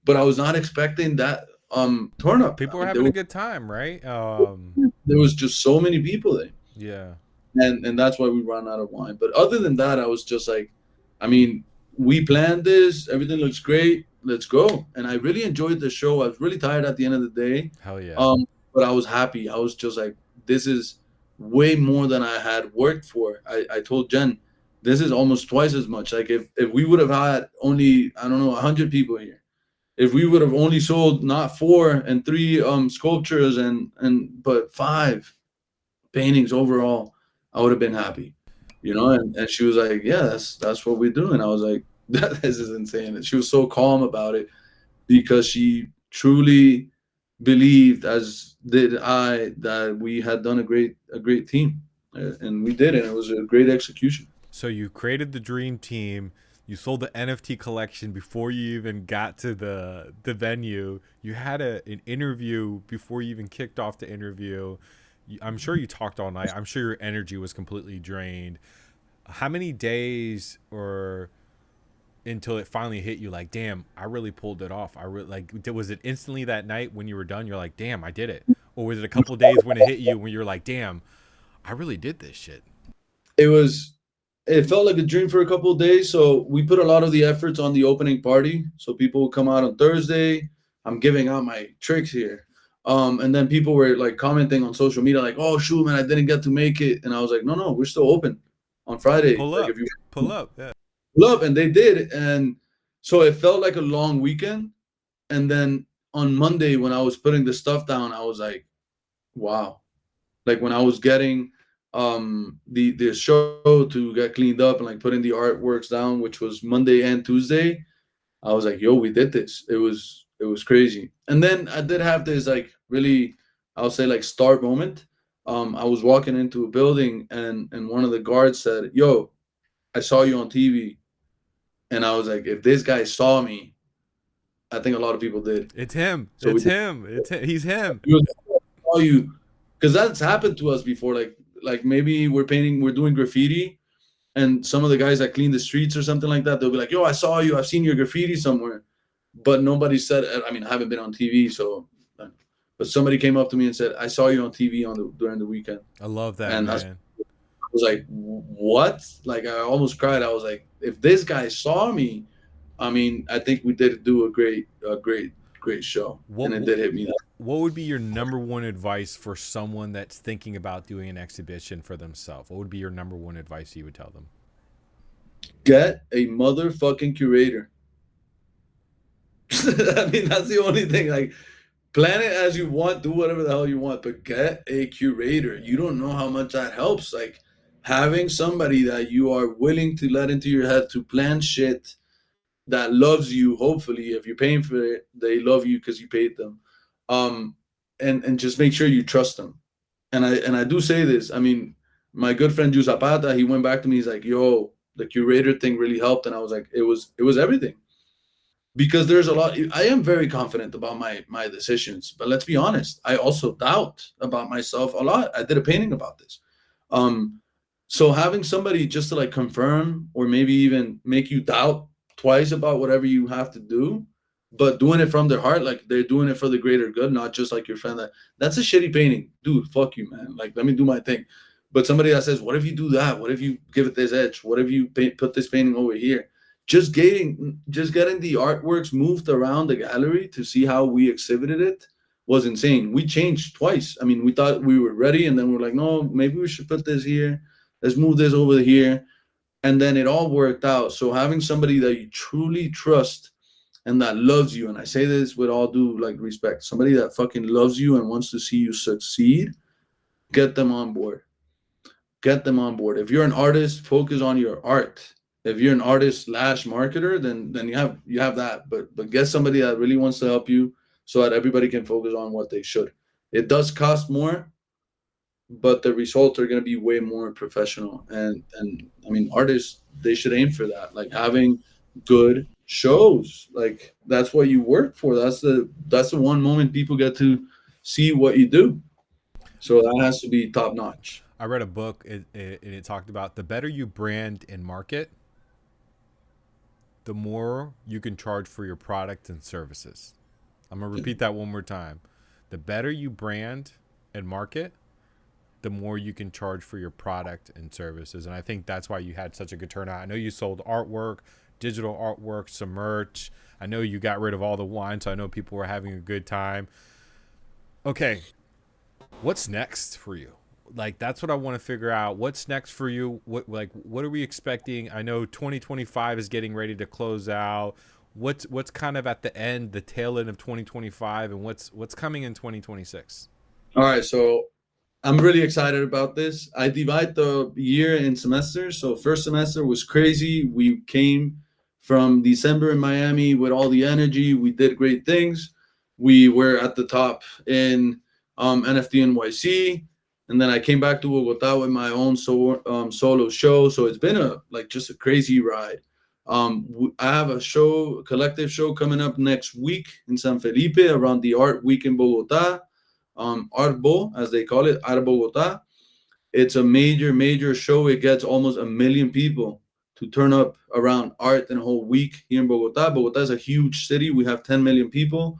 But I was not expecting that turn up. People are having a good time, right? There was just so many people there. Yeah. And that's why we ran out of wine. But other than that, I was just like, I mean, we planned this. Everything looks great. Let's go. And I really enjoyed the show. I was really tired at the end of the day, Hell yeah. but I was happy. I was just like, this is way more than I had worked for. I told Jen, this is almost twice as much. Like, if we would have had only, I don't know, 100 people here, if we would have only sold not 4 and 3 sculptures and but 5 paintings overall, I would have been happy, and she was like, "Yeah, that's what we do." And I was like, this is insane. And she was so calm about it because she truly believed, as did I, that we had done a great team. and we did, and it was a great execution. So you created the dream team. You sold the NFT collection before you even got to the venue. You had an interview before you even kicked off the interview. I'm sure you talked all night. I'm sure your energy was completely drained. How many days or until it finally hit you like, damn, I really pulled it off? Was it instantly that night when you were done, you're like, damn, I did it? Or was it a couple of days when it hit you when you're like, damn, I really did this shit? It felt like a dream for a couple of days. So we put a lot of the efforts on the opening party. So people will come out on Thursday. I'm giving out my tricks here. And then people were like commenting on social media, like, "Oh shoot, man, I didn't get to make it." And I was like, "No, we're still open on Friday. Pull Like, up, if you pull up, yeah. pull up," and they did. And so it felt like a long weekend. And then on Monday, when I was putting the stuff down, I was like, "Wow!" Like when I was getting the show to get cleaned up and like putting the artworks down, which was Monday and Tuesday, I was like, yo, we did this. It was crazy. And then I did have this like really, I'll say like start moment. I was walking into a building and one of the guards said, "Yo, I saw you on TV." And I was like, if this guy saw me, I think a lot of people did. It's him. So It's him. He's him. he was like, "I saw you," because that's happened to us before. Like maybe we're doing graffiti, and some of the guys that clean the streets or something like that, they'll be like, "Yo, I saw you. I've seen your graffiti somewhere," but nobody said. I mean, I haven't been on TV, so. But somebody came up to me and said, "I saw you on TV during the weekend." I love that, And man. I was like, "What?" Like I almost cried. I was like, "If this guy saw me, I mean, I think we did do a great show, and it did hit me." What would be your number one advice for someone that's thinking about doing an exhibition for themselves? What would be your number one advice you would tell them? Get a motherfucking curator. I mean, that's the only thing. Like, plan it as you want, do whatever the hell you want, but get a curator. You don't know how much that helps. Like, having somebody that you are willing to let into your head to plan shit that loves you. Hopefully, if you're paying for it, they love you because you paid them. Um, and just make sure you trust them. And I do say this. I mean, my good friend Ju Zapata, he went back to me. He's like, "Yo, the curator thing really helped," and I was like, "It was everything." Because there's a lot. I am very confident about my decisions, but let's be honest, I also doubt about myself a lot. I did a painting about this. um so having somebody just to like confirm or maybe even make you doubt twice about whatever you have to do, but doing it from their heart, like they're doing it for the greater good, not just like your friend that's a shitty painting, dude, fuck you, man, like let me do my thing. But somebody that says, what if you do that, what if you give it this edge, what if you put this painting over here, just getting the artworks moved around the gallery to see how we exhibited it was insane. We changed twice. I mean, we thought we were ready, and then we're like, no, maybe we should put this here. Let's move this over here, and then it all worked out. So having somebody that you truly trust and that loves you, and I say this with all due like respect, somebody that fucking loves you and wants to see you succeed, get them on board. Get them on board. If you're an artist, focus on your art. If you're an artist slash marketer, then you have that. But get somebody that really wants to help you so that everybody can focus on what they should. It does cost more, but the results are going to be way more professional. And I mean, artists, they should aim for that. Like having good shows. Like that's what you work for. That's the one moment people get to see what you do. So that has to be top notch. I read a book and it talked about the better you brand and market, the more you can charge for your product and services. I'm going to repeat that one more time. The better you brand and market, the more you can charge for your product and services. And I think that's why you had such a good turnout. I know you sold artwork, digital artwork, some merch. I know you got rid of all the wine, so I know people were having a good time. Okay, what's next for you? Like, that's what I want to figure out. What's next for you? What are we expecting? I know 2025 is getting ready to close out. What's kind of at the end, the tail end of 2025, and what's coming in 2026? All right, so I'm really excited about this. I divide the year in semesters. So first semester was crazy. We came from December in Miami with all the energy. We did great things. We were at the top in NFT NYC. and then I came back to Bogota with my own solo show. So it's been just a crazy ride. I have a collective show coming up next week in San Felipe around the Art Week in Bogota. Artbo, as they call it, Art Bogota. It's a major show. It gets almost 1 million people to turn up around art in a whole week here in Bogota. Bogota is a huge city. We have 10 million people.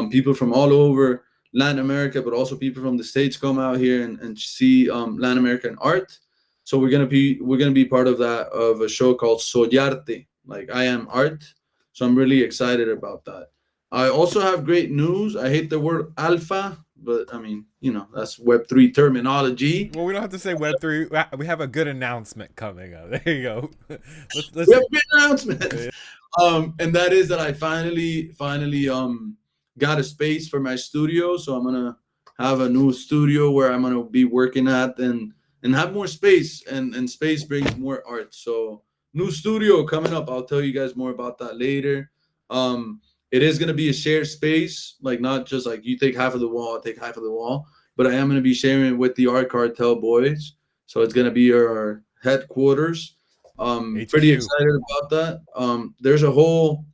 People from all over Latin America, but also people from the States come out here and see Latin American art. So we're gonna be part of a show called Soyarte, like I am art. So I'm really excited about that. I also have great news. I hate the word alpha, but I mean, that's Web3 terminology. Well, we don't have to say Web3. We have a good announcement coming up. There you go. Let's We have a good announcement. And that is that I finally got a space for my studio. So I'm gonna have a new studio where I'm gonna be working at and have more space, and space brings more art. So new studio coming up. I'll tell you guys more about that later. It is going to be a shared space, like not just like you take half of the wall, I take half of the wall, but I am going to be sharing it with the Art Cartel boys. So it's going to be our headquarters. Pretty excited about that. There's a whole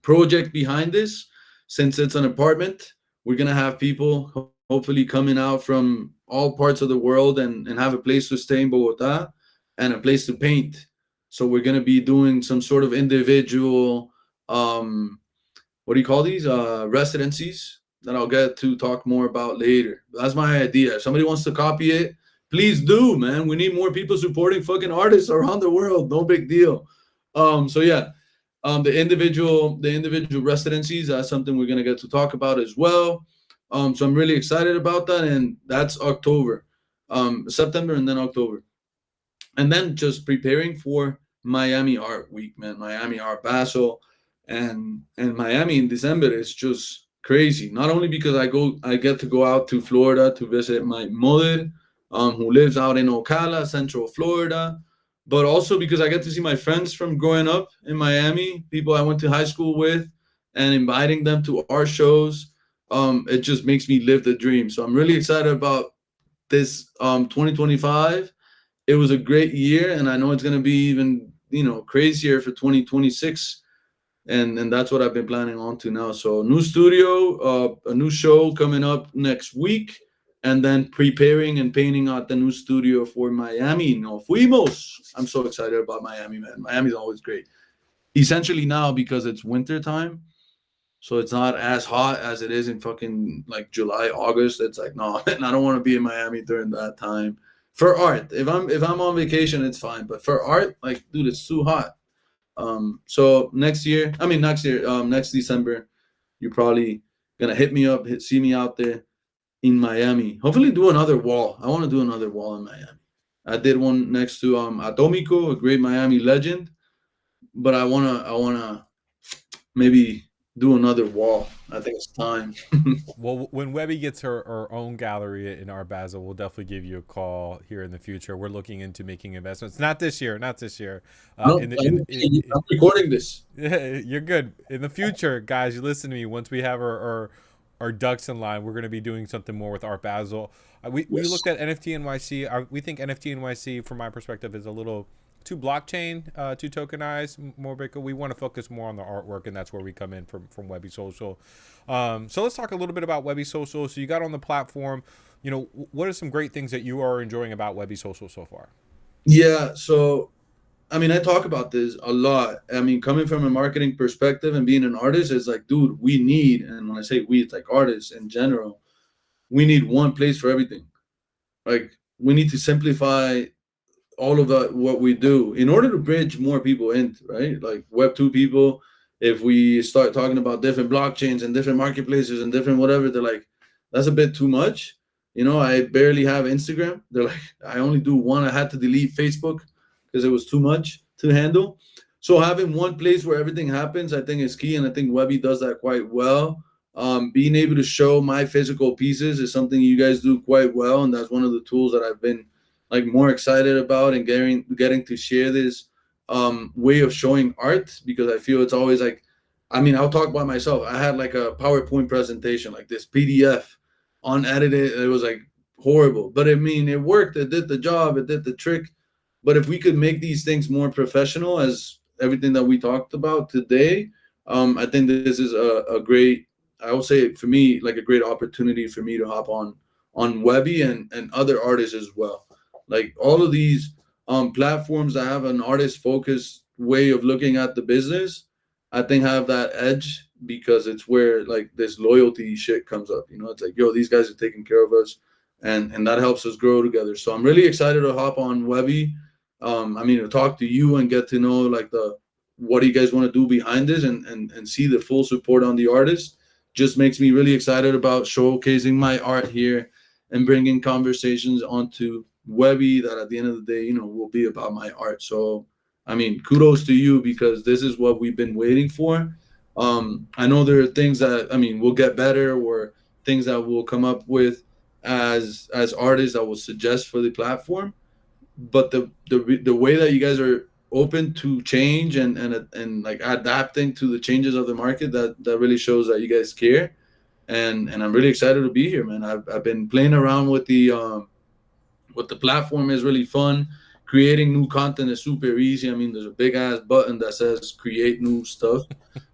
project behind this. Since it's an apartment, we're going to have people hopefully coming out from all parts of the world and have a place to stay in Bogota and a place to paint. So we're going to be doing some sort of individual what do you call these residencies that I'll get to talk more about later. That's my idea. If somebody wants to copy it, please do, man. We need more people supporting fucking artists around the world. No big deal. So yeah, the individual residencies, that's something we're gonna get to talk about as well. So I'm really excited about that, and that's October, September, and then October, and then just preparing for Miami Art Week, man. Miami Art Basel. And Miami in December is just crazy. Not only because I get to go out to Florida to visit my mother, who lives out in Ocala, Central Florida, but also because I get to see my friends from growing up in Miami, people I went to high school with, and inviting them to our shows. It just makes me live the dream. So I'm really excited about this 2025. It was a great year, and I know it's gonna be even crazier for 2026. And that's what I've been planning on to now. So new studio, a new show coming up next week, and then preparing and painting out the new studio for Miami. No fuimos. I'm so excited about Miami, man. Miami's always great. Essentially now because it's winter time, so it's not as hot as it is in fucking like July, August. It's like, no, man, I don't want to be in Miami during that time. For art, if I'm on vacation, it's fine. But for art, like, dude, it's too hot. So next December, you're probably gonna hit me up, see me out there in Miami. Hopefully do another wall. I want to do another wall in Miami. I did one next to Atomico, a great Miami legend, but I wanna maybe do another wall. I think it's time. Well, when Webbie gets her own gallery in Art Basel, we'll definitely give you a call here in the future. We're looking into making investments. Not this year. No, I'm recording this. You're good. In the future, guys, you listen to me. Once we have our ducks in line, we're going to be doing something more with Art Basel. We looked at NFT NYC. We think NFT NYC, from my perspective, is a little too blockchain, too tokenized, more bigger. We want to focus more on the artwork, and that's where we come in from Webbie Social. So let's talk a little bit about Webbie Social. So you got on the platform. What are some great things that you are enjoying about Webbie Social so far? Yeah, so I mean, I talk about this a lot. I mean, coming from a marketing perspective and being an artist, it's like, dude, we need, and when I say we, it's like artists in general, we need one place for everything. Like, we need to simplify all of that, what we do, in order to bridge more people in, right? Like Web2 people, if we start talking about different blockchains and different marketplaces and different whatever, they're like, that's a bit too much. I barely have Instagram. They're like, I only do one. I had to delete Facebook because it was too much to handle. So having one place where everything happens, I think is key. And I think Webbie does that quite well. Being able to show my physical pieces is something you guys do quite well. And that's one of the tools that I've been like more excited about, and getting to share this way of showing art, because I feel it's always like, I mean, I'll talk about myself. I had like a PowerPoint presentation, like this PDF unedited. It was like horrible. But I mean, it worked. It did the job. It did the trick. But if we could make these things more professional, as everything that we talked about today, I think this is a great. I will say for me, like a great opportunity for me to hop on Webbie and other artists as well. Like all of these platforms that have an artist focused way of looking at the business, I think have that edge because it's where like this loyalty shit comes up. You know, it's like, yo, these guys are taking care of us, and that helps us grow together. So I'm really excited to hop on Webbie. I mean, to talk to you and get to know like the what do you guys want to do behind this, and see the full support on the artist just makes me really excited about showcasing my art here and bringing conversations onto Webbie that at the end of the day, you know, will be about my art. So I mean, kudos to you because this is what we've been waiting for. I know there are things that I mean we'll get better, or things that we'll come up with as artists that will suggest for the platform. But the way that you guys are open to change and like adapting to the changes of the market, that really shows that you guys care. And I'm really excited to be here, man. I've been playing around with the platform is really fun. Creating new content is super easy. I mean, there's a big ass button that says create new stuff.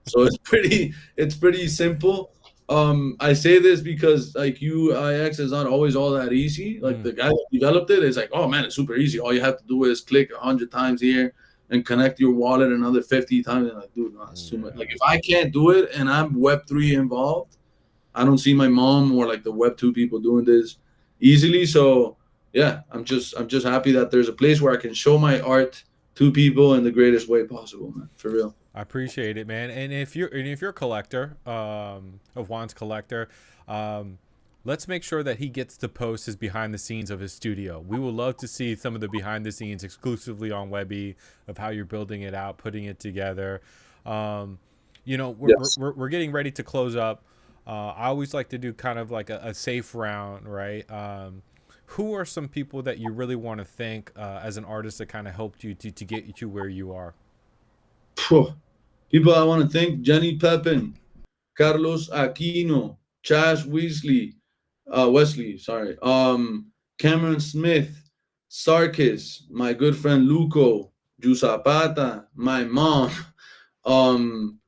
So it's pretty simple. I say this because like UIX is not always all that easy. Like the guy that developed it is like, oh man, it's super easy. All you have to do is click 100 times here and connect your wallet another 50 times. And like, dude, no, that's too much. Like if I can't do it and I'm Web3 involved, I don't see my mom or like the Web2 people doing this easily. So yeah, I'm just happy that there's a place where I can show my art to people in the greatest way possible, man. For real. I appreciate it, man. And if you're a collector, of Juan's collector, um, let's make sure that he gets to post his behind the scenes of his studio. We would love to see some of the behind the scenes exclusively on Webbie of how you're building it out, putting it together. Um, Yes. we're getting ready to close up. I always like to do kind of like a safe round, right? Who are some people that you really want to thank as an artist that kind of helped you to get you to where you are? Phew. People I want to thank: Jenny Pepin, Carlos Aquino, Chaz Wesley, sorry, Cameron Smith, Sarkis, my good friend Luco, Jusapata, my mom, um,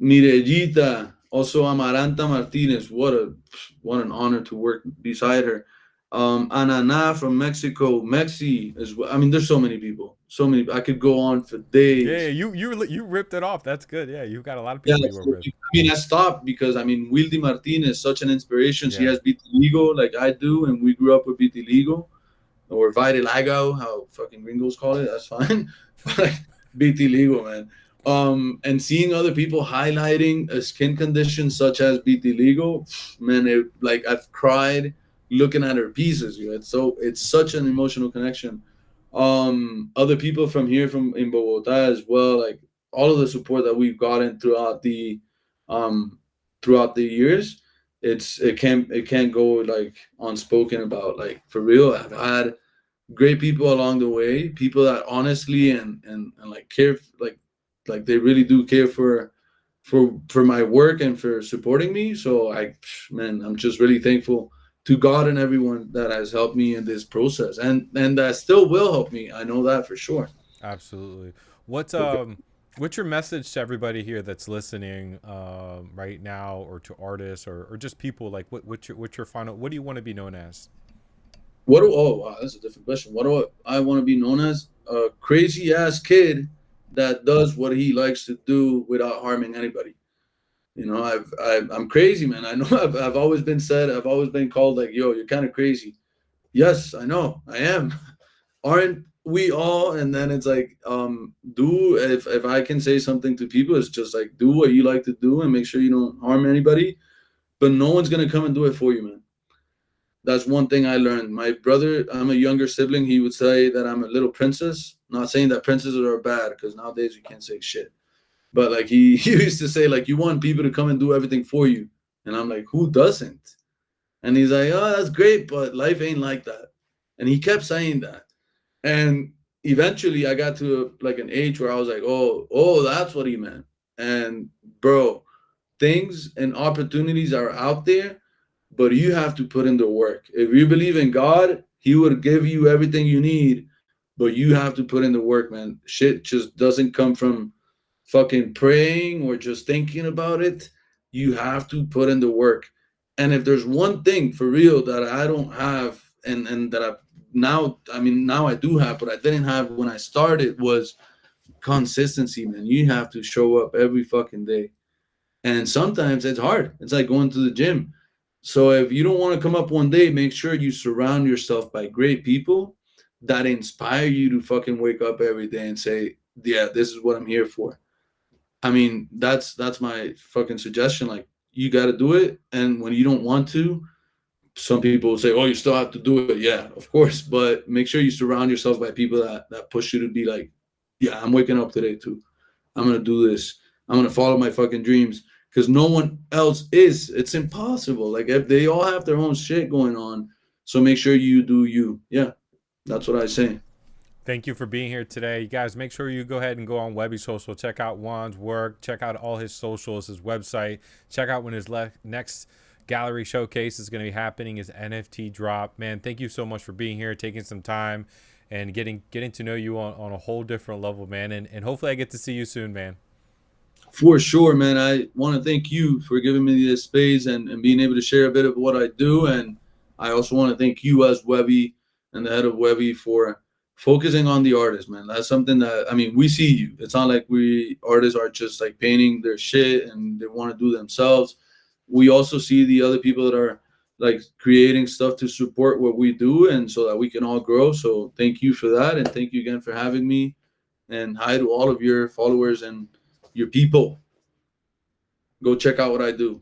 Mirellita, also Amaranta Martinez. What an honor to work beside her. Anana from Mexico, Mexi as well. I mean, there's so many people, so many. I could go on for Yeah, days. you ripped it off. That's good. Yeah, you've got a lot of Yeah, people you work so, with. I mean, I stopped because I mean, Wildy Martinez is such an inspiration. She Yeah. has vitiligo like I do, and we grew up with vitiligo or vitiligo, how fucking gringos call it. That's fine, but like vitiligo, man. And seeing other people highlighting a skin condition such as vitiligo, man, like I've cried looking at her pieces. You know, it's such an emotional connection. Other people from here, from in Bogota as well, like all of the support that we've gotten um throughout the years, it can't go like unspoken about. Like for real, I've had great people along the way, people that honestly and like care, like they really do care for my work and for supporting me. So man, I'm just really thankful to God and everyone that has helped me in this process, and that still will help me. I know that for sure. Absolutely. What's Okay. um what's your message to everybody here that's listening right now, or to artists, or just people, like what's your final, what do you want to be known as? Oh wow, that's a different question. What do I want to be known as? A crazy ass kid that does what he likes to do without harming anybody. You know, I'm crazy, man. I know I've always been said, I've always been called like, yo, you're kind of crazy. Yes, I know, I am. Aren't we all? And then it's like, do if I can say something to people, it's just like do what you like to do and make sure you don't harm anybody. But no one's gonna come and do it for you, man. That's one thing I learned. My brother, I'm a younger sibling. He would say that I'm a little princess. Not saying that princesses are bad, because nowadays you can't say shit. But like he used to say, like, you want people to come and do everything for you. And I'm like, who doesn't? And he's like, oh, that's great, but life ain't like that. And he kept saying that. And eventually I got to like an age where I was like, oh, that's what he meant. And bro, things and opportunities are out there but you have to put in the work. If you believe in God, he would give you everything you need, but you have to put in the work, man. Shit just doesn't come from fucking praying or just thinking about it. You have to put in the work. And if there's one thing for real that I don't have, and that now I do have, but I didn't have when I started, was consistency, man. You have to show up every fucking day. And sometimes it's hard. It's like going to the gym. So if you don't want to come up one day, make sure you surround yourself by great people that inspire you to fucking wake up every day and say, yeah, this is what I'm here for. I mean, that's my fucking suggestion. Like, you got to do it. And when you don't want to, some people will say, oh, you still have to do it. Yeah, of course. But make sure you surround yourself by people that push you to be like, yeah, I'm waking up today too. I'm going to do this. I'm going to follow my fucking dreams, because no one else is. It's impossible. Like, if they all have their own shit going on. So make sure you do you. Yeah, that's what I say. Thank you for being here today. You guys, make sure you go ahead and go on Webbie Social. Check out Juan's work. Check out all his socials, his website. Check out when his next gallery showcase is going to be happening, his NFT drop. Man, thank you so much for being here, taking some time, and getting to know you on a whole different level, man. And hopefully I get to see you soon, man. For sure, man. I want to thank you for giving me this space and being able to share a bit of what I do. And I also want to thank you as Webbie and the head of Webbie for focusing on the artist, man. That's something that, I mean, we see you. It's not like we artists are just like painting their shit and they want to do themselves. We also see the other people that are like creating stuff to support what we do, and so that we can all grow. So thank you for that. And thank you again for having me. And hi to all of your followers and your people. Go check out what I do.